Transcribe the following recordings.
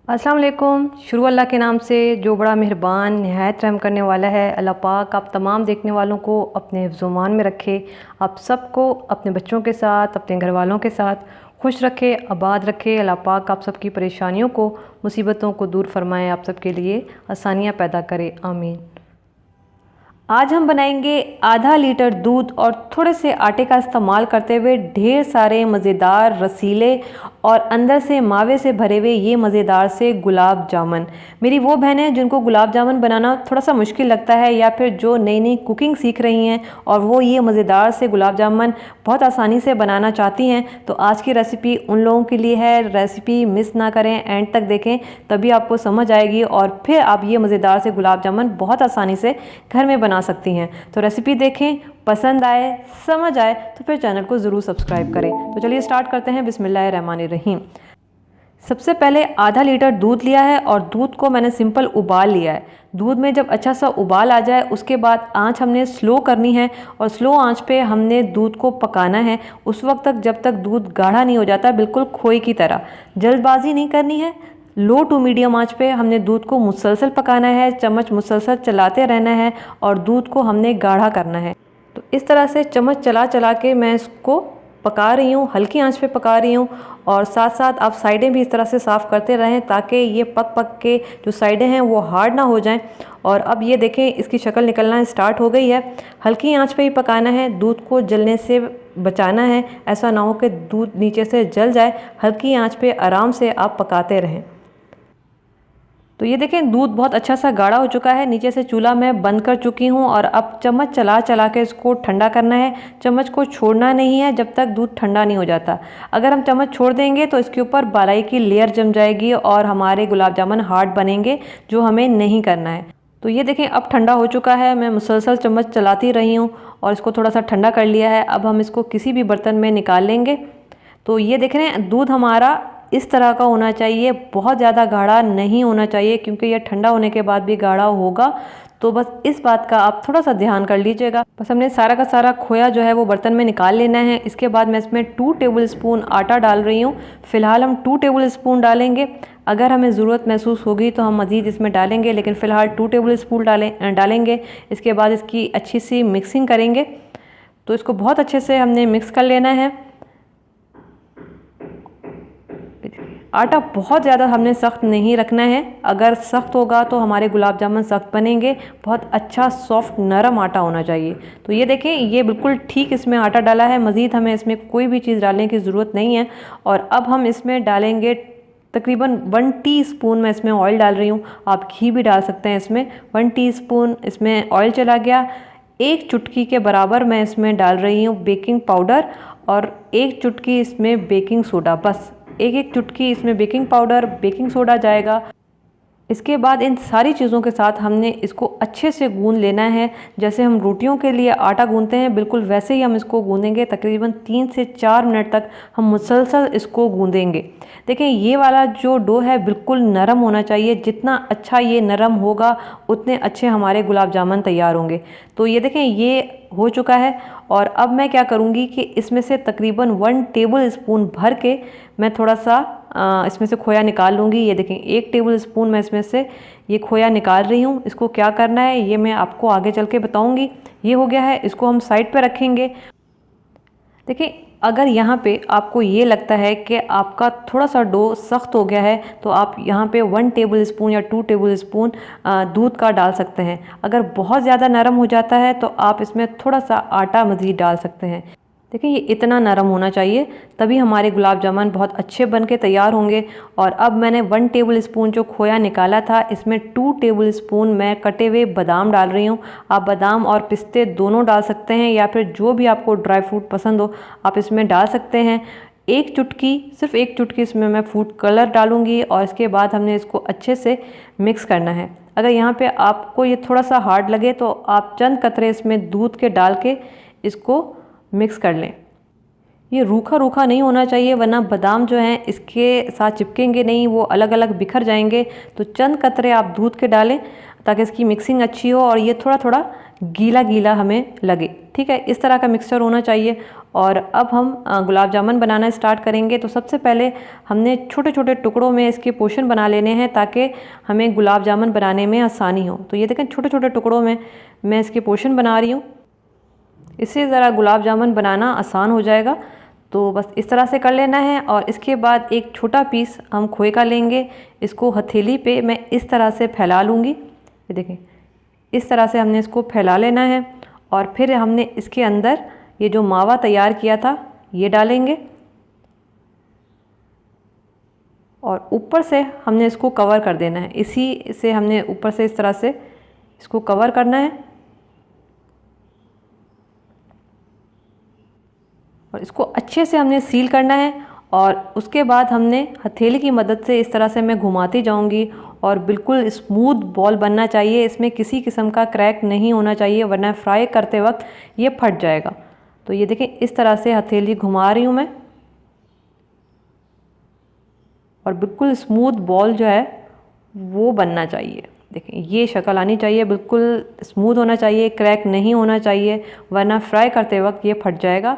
अस्सलाम वालेकुम। शुरू अल्लाह के नाम से जो बड़ा मेहरबान नहायत रहम करने वाला है। अल्लाह पाक आप तमाम देखने वालों को अपने हिफ्ज़-ओ-मान में रखे, आप सबको अपने बच्चों के साथ, अपने घर वालों के साथ खुश रखे, आबाद रखे। अल्लाह पाक आप सबकी परेशानियों को, मुसीबतों को दूर फरमाए, आप सबके लिए आसानियाँ पैदा करे, आमीन। आज हम बनाएंगे आधा लीटर दूध और थोड़े से आटे का इस्तेमाल करते हुए ढेर सारे मज़ेदार, रसीले और अंदर से मावे से भरे हुए ये मज़ेदार से गुलाब जामुन। मेरी वो बहनें जिनको गुलाब जामुन बनाना थोड़ा सा मुश्किल लगता है या फिर जो नई नई कुकिंग सीख रही हैं और वो ये मज़ेदार से गुलाब जामुन बहुत आसानी से बनाना चाहती हैं, तो आज की रेसिपी उन लोगों के लिए है। रेसिपी मिस ना करें, एंड तक देखें, तभी आपको समझ आएगी और फिर आप ये मज़ेदार से गुलाब जामुन बहुत आसानी से घर में बना सकती हैं। तो रेसिपी देखें, पसंद आए, समझ आए तो फिर चैनल को ज़रूर सब्सक्राइब करें। तो चलिए स्टार्ट करते हैं। बिस्मिल्लाहिर्रहमानिर्रहीम। सबसे पहले आधा लीटर दूध लिया है और दूध को मैंने सिंपल उबाल लिया है। दूध में जब अच्छा सा उबाल आ जाए उसके बाद आंच हमने स्लो करनी है और स्लो आंच पे हमने दूध को पकाना है उस वक्त तक जब तक दूध गाढ़ा नहीं हो जाता, बिल्कुल खोए की तरह। जल्दबाजी नहीं करनी है। लो टू मीडियम आंच पे हमने दूध को मुसलसल पकाना है, चम्मच मुसलसल चलाते रहना है और दूध को हमने गाढ़ा करना है। तो इस तरह से चम्मच चला चला के मैं इसको पका रही हूँ, हल्की आंच पे पका रही हूँ। और साथ साथ आप साइडें भी इस तरह से साफ़ करते रहें ताकि ये पक पक के जो साइडें हैं वो हार्ड ना हो जाएं। और अब ये देखें, इसकी शक्ल निकलना स्टार्ट हो गई है। हल्की आंच पे ही पकाना है, दूध को जलने से बचाना है। ऐसा ना हो कि दूध नीचे से जल जाए। हल्की आंच पे आराम से आप पकाते रहें। तो ये देखें, दूध बहुत अच्छा सा गाढ़ा हो चुका है। नीचे से चूल्हा मैं बंद कर चुकी हूँ और अब चम्मच चला चला के इसको ठंडा करना है। चम्मच को छोड़ना नहीं है जब तक दूध ठंडा नहीं हो जाता। अगर हम चम्मच छोड़ देंगे तो इसके ऊपर बालाई की लेयर जम जाएगी और हमारे गुलाब जामुन हार्ड बनेंगे, जो हमें नहीं करना है। तो ये देखें, अब ठंडा हो चुका है। मैं मुसलसल चम्मच चलाती रही हूँ और इसको थोड़ा सा ठंडा कर लिया है। अब हम इसको किसी भी बर्तन में निकाल लेंगे। तो ये देख रहे हैं, दूध हमारा इस तरह का होना चाहिए, बहुत ज़्यादा गाढ़ा नहीं होना चाहिए, क्योंकि यह ठंडा होने के बाद भी गाढ़ा होगा। तो बस इस बात का आप थोड़ा सा ध्यान कर लीजिएगा। बस हमने सारा का सारा खोया जो है वो बर्तन में निकाल लेना है। इसके बाद मैं इसमें 2 टेबल स्पून आटा डाल रही हूँ। फ़िलहाल हम 2 टेबल स्पून डालेंगे। अगर हमें ज़रूरत महसूस होगी तो हम मज़ीद इसमें डालेंगे, लेकिन फ़िलहाल 2 टेबल स्पून डालेंगे। इसके बाद इसकी अच्छी सी मिक्सिंग करेंगे। तो इसको बहुत अच्छे से हमने मिक्स कर लेना है। आटा बहुत ज़्यादा हमने सख्त नहीं रखना है, अगर सख्त होगा तो हमारे गुलाब जामुन सख्त बनेंगे। बहुत अच्छा सॉफ्ट नरम आटा होना चाहिए। तो ये देखें, ये बिल्कुल ठीक इसमें आटा डाला है। मज़ीद हमें इसमें कोई भी चीज़ डालने की ज़रूरत नहीं है। और अब हम इसमें डालेंगे तकरीबन 1 टीस्पून मैं इसमें ऑयल डाल रही हूँ। आप घी भी डाल सकते हैं इसमें। 1 टीस्पून इसमें ऑयल चला गया। 1 चुटकी के बराबर मैं इसमें डाल रही हूँ बेकिंग पाउडर और 1 चुटकी इसमें बेकिंग सोडा। बस एक चुटकी इसमें बेकिंग पाउडर, बेकिंग सोडा जाएगा। इसके बाद इन सारी चीज़ों के साथ हमने इसको अच्छे से गूंद लेना है। जैसे हम रोटियों के लिए आटा गूंदते हैं, बिल्कुल वैसे ही हम इसको गूंदेंगे। तकरीबन 3 से 4 मिनट तक हम मुसलसल इसको गूंदेंगे। देखें, ये वाला जो डो है बिल्कुल नरम होना चाहिए। जितना अच्छा ये नरम होगा उतने अच्छे हमारे गुलाब जामुन तैयार होंगे। तो ये देखें, ये हो चुका है। और अब मैं क्या करूँगी कि इसमें से तकरीबन 1 टेबल स्पून भर के मैं थोड़ा सा इसमें से खोया निकाल लूँगी। ये देखें, 1 टेबल स्पून मैं इसमें से ये खोया निकाल रही हूँ। इसको क्या करना है ये मैं आपको आगे चल के बताऊँगी। ये हो गया है, इसको हम साइड पे रखेंगे। देखिए, अगर यहाँ पे आपको ये लगता है कि आपका थोड़ा सा डो सख्त हो गया है तो आप यहाँ पे 1 टेबल स्पून या 2 टेबल स्पून दूध का डाल सकते हैं। अगर बहुत ज़्यादा नरम हो जाता है तो आप इसमें थोड़ा सा आटा मज़ीद डाल सकते हैं। देखिए, ये इतना नरम होना चाहिए, तभी हमारे गुलाब जामुन बहुत अच्छे बन के तैयार होंगे। और अब मैंने 1 टेबल स्पून जो खोया निकाला था, इसमें 2 टेबल स्पून मैं कटे हुए बादाम डाल रही हूँ। आप बादाम और पिस्ते दोनों डाल सकते हैं या फिर जो भी आपको ड्राई फ्रूट पसंद हो आप इसमें डाल सकते हैं। 1 चुटकी, सिर्फ 1 चुटकी इसमें मैं फूड कलर डालूँगी और इसके बाद हमने इसको अच्छे से मिक्स करना है। अगर यहाँ पर आपको ये थोड़ा सा हार्ड लगे तो आप चंद कतरे इसमें दूध के डाल के इसको मिक्स कर लें। ये रूखा रूखा नहीं होना चाहिए, वरना बादाम जो हैं इसके साथ चिपकेंगे नहीं, वो अलग अलग बिखर जाएंगे। तो चंद कतरे आप दूध के डालें ताकि इसकी मिक्सिंग अच्छी हो और ये थोड़ा थोड़ा गीला गीला हमें लगे। ठीक है, इस तरह का मिक्सचर होना चाहिए। और अब हम गुलाब जामुन बनाना स्टार्ट करेंगे। तो सबसे पहले हमने छोटे छोटे टुकड़ों में इसके पोर्शन बना लेने हैं ताकि हमें गुलाब जामुन बनाने में आसानी हो। तो ये देखें छोटे छोटे टुकड़ों में मैं इसके पोर्शन बना रही हूँ। इससे ज़रा गुलाब जामुन बनाना आसान हो जाएगा। तो बस इस तरह से कर लेना है। और इसके बाद एक छोटा पीस हम खोए का लेंगे, इसको हथेली पे मैं इस तरह से फैला लूँगी। ये देखें इस तरह से हमने इसको फैला लेना है। और फिर हमने इसके अंदर ये जो मावा तैयार किया था ये डालेंगे और ऊपर से हमने इसको कवर कर देना है। इसी से हमने ऊपर से इस तरह से इसको कवर करना है और इसको अच्छे से हमने सील करना है। और उसके बाद हमने हथेली की मदद से इस तरह से मैं घुमाती जाऊंगी और बिल्कुल स्मूथ बॉल बनना चाहिए। इसमें किसी किस्म का क्रैक नहीं होना चाहिए वरना फ्राई करते वक्त ये फट जाएगा। तो ये देखें इस तरह से हथेली घुमा रही हूँ मैं और बिल्कुल स्मूथ बॉल जो है वो बनना चाहिए। देखें ये शक्ल आनी चाहिए, बिल्कुल स्मूथ होना चाहिए, क्रैक नहीं होना चाहिए वरना फ्राई करते वक्त ये फट जाएगा।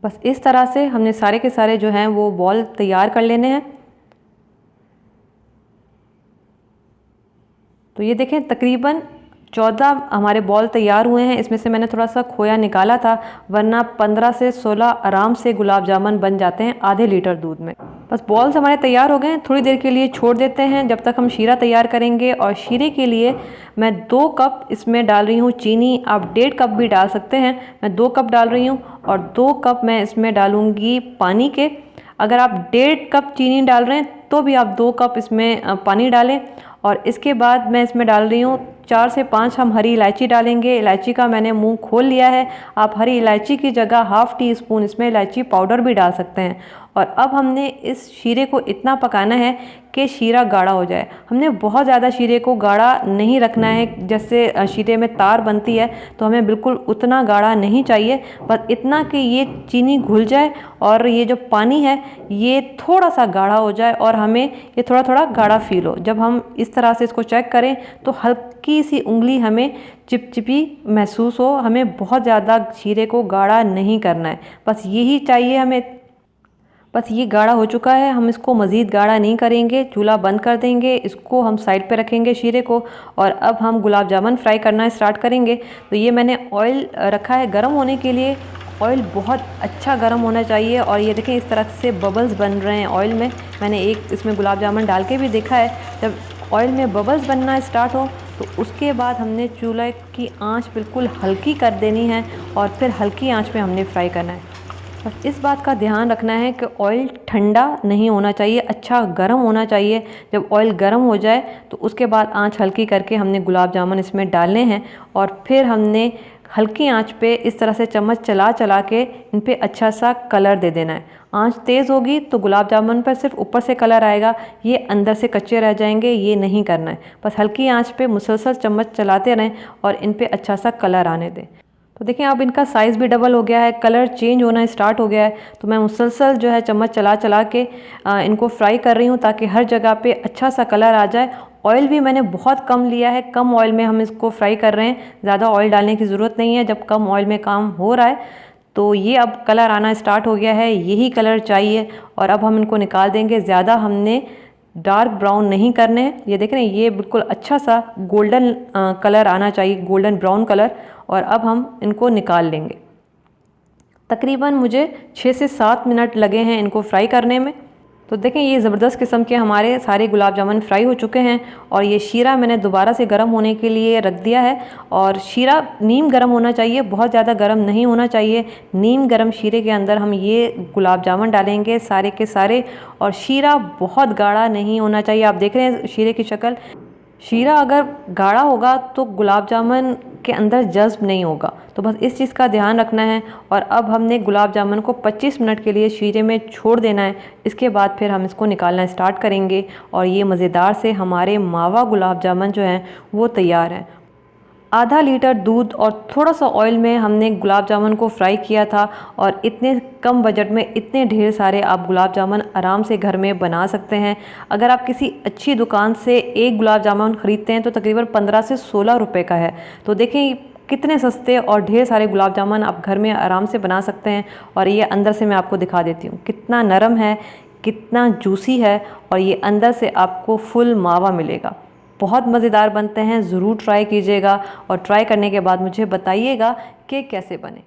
बस इस तरह से हमने सारे के सारे जो हैं वो बॉल तैयार कर लेने हैं। तो ये देखें तकरीबन 14 हमारे बॉल तैयार हुए हैं। इसमें से मैंने थोड़ा सा खोया निकाला था वरना 15 से 16 आराम से गुलाब जामुन बन जाते हैं आधे लीटर दूध में। बस बॉल्स हमारे तैयार हो गए हैं, थोड़ी देर के लिए छोड़ देते हैं जब तक हम शीरा तैयार करेंगे। और शीरे के लिए मैं 2 कप इसमें डाल रही हूँ चीनी। आप 1.5 कप भी डाल सकते हैं, मैं 2 कप डाल रही हूँ। और 2 कप मैं इसमें डालूँगी पानी के। अगर आप 1.5 कप चीनी डाल रहे हैं तो भी आप 2 कप इसमें पानी डालें। और इसके बाद मैं इसमें डाल रही हूँ 4 से 5 हम हरी इलायची डालेंगे। इलायची का मैंने मुंह खोल लिया है, आप हरी इलायची की जगह ½ टीस्पून इसमें इलायची पाउडर भी डाल सकते हैं। और अब हमने इस शीरे को इतना पकाना है कि शीरा गाढ़ा हो जाए। हमने बहुत ज़्यादा शीरे को गाढ़ा नहीं रखना है, जैसे शीरे में तार बनती है तो हमें बिल्कुल उतना गाढ़ा नहीं चाहिए। बस इतना कि ये चीनी घुल जाए और ये जो पानी है ये थोड़ा सा गाढ़ा हो जाए और हमें ये थोड़ा थोड़ा गाढ़ा फील हो। जब हम इस तरह से इसको चेक करें तो हल्की सी उंगली हमें चिपचिपी महसूस हो। हमें बहुत ज़्यादा शीरे को गाढ़ा नहीं करना है, बस यही चाहिए हमें। बस ये गाढ़ा हो चुका है, हम इसको मज़ीद गाढ़ा नहीं करेंगे, चूल्हा बंद कर देंगे, इसको हम साइड पे रखेंगे शीरे को। और अब हम गुलाब जामुन फ्राई करना स्टार्ट करेंगे। तो ये मैंने ऑयल रखा है गर्म होने के लिए। ऑयल बहुत अच्छा गर्म होना चाहिए। और ये देखें इस तरह से बबल्स बन रहे हैं ऑयल में। मैंने एक इसमें गुलाब जामुन डाल के भी देखा है। जब ऑयल में बबल्स बनना स्टार्ट हो तो उसके बाद हमने चूल्हे की आंच बिल्कुल हल्की कर देनी है और फिर हल्की आंच पे हमने फ्राई करना है। बस इस बात का ध्यान रखना है कि ऑयल ठंडा नहीं होना चाहिए, अच्छा गर्म होना चाहिए। जब ऑयल गर्म हो जाए तो उसके बाद आंच हल्की करके हमने गुलाब जामुन इसमें डालने हैं और फिर हमने हल्की आंच पे इस तरह से चम्मच चला चला के इन पे अच्छा सा कलर दे देना है। आंच तेज़ होगी तो गुलाब जामुन पर सिर्फ ऊपर से कलर आएगा, ये अंदर से कच्चे रह जाएंगे, ये नहीं करना है। बस हल्की आंच पे मुसलसल चम्मच चलाते रहें और इन पे अच्छा सा कलर आने दें। तो देखें अब इनका साइज़ भी डबल हो गया है, कलर चेंज होना स्टार्ट हो गया है। तो मैं मुसलसल जो है चम्मच चला चला के इनको फ्राई कर रही हूँ ताकि हर जगह पे अच्छा सा कलर आ जाए। ऑयल भी मैंने बहुत कम लिया है, कम ऑयल में हम इसको फ्राई कर रहे हैं, ज़्यादा ऑयल डालने की ज़रूरत नहीं है जब कम ऑयल में काम हो रहा है। तो ये अब कलर आना स्टार्ट हो गया है, यही कलर चाहिए। और अब हम इनको निकाल देंगे। ज़्यादा हमने डार्क ब्राउन नहीं करने हैं। ये देख रहे हैं ये बिल्कुल अच्छा सा गोल्डन कलर आना चाहिए, गोल्डन ब्राउन कलर। और अब हम इनको निकाल लेंगे। तकरीबन मुझे 6 से 7 मिनट लगे हैं इनको फ्राई करने में। तो देखें ये ज़बरदस्त किस्म के हमारे सारे गुलाब जामुन फ्राई हो चुके हैं। और ये शीरा मैंने दोबारा से गर्म होने के लिए रख दिया है। और शीरा नीम गर्म होना चाहिए, बहुत ज़्यादा गर्म नहीं होना चाहिए। नीम गर्म शीरे के अंदर हम ये गुलाब जामुन डालेंगे सारे के सारे। और शीरा बहुत गाढ़ा नहीं होना चाहिए। आप देख रहे हैं शीरे की शक्ल, शीरा अगर गाढ़ा होगा तो गुलाब जामुन के अंदर जज्ब नहीं होगा। तो बस इस चीज़ का ध्यान रखना है। और अब हमने गुलाब जामुन को 25 मिनट के लिए शीरे में छोड़ देना है। इसके बाद फिर हम इसको निकालना स्टार्ट करेंगे। और ये मज़ेदार से हमारे मावा गुलाब जामुन जो हैं वो तैयार हैं। आधा लीटर दूध और थोड़ा सा ऑयल में हमने गुलाब जामुन को फ्राई किया था। और इतने कम बजट में इतने ढेर सारे आप गुलाब जामुन आराम से घर में बना सकते हैं। अगर आप किसी अच्छी दुकान से एक गुलाब जामुन ख़रीदते हैं तो तकरीबन 15 से 16 रुपए का है। तो देखें कितने सस्ते और ढेर सारे गुलाब जामुन आप घर में आराम से बना सकते हैं। और ये अंदर से मैं आपको दिखा देती हूँ, कितना नरम है, कितना जूसी है, और ये अंदर से आपको फुल मावा मिलेगा। बहुत मज़ेदार बनते हैं, ज़रूर ट्राई कीजिएगा और ट्राई करने के बाद मुझे बताइएगा कि कैसे बने।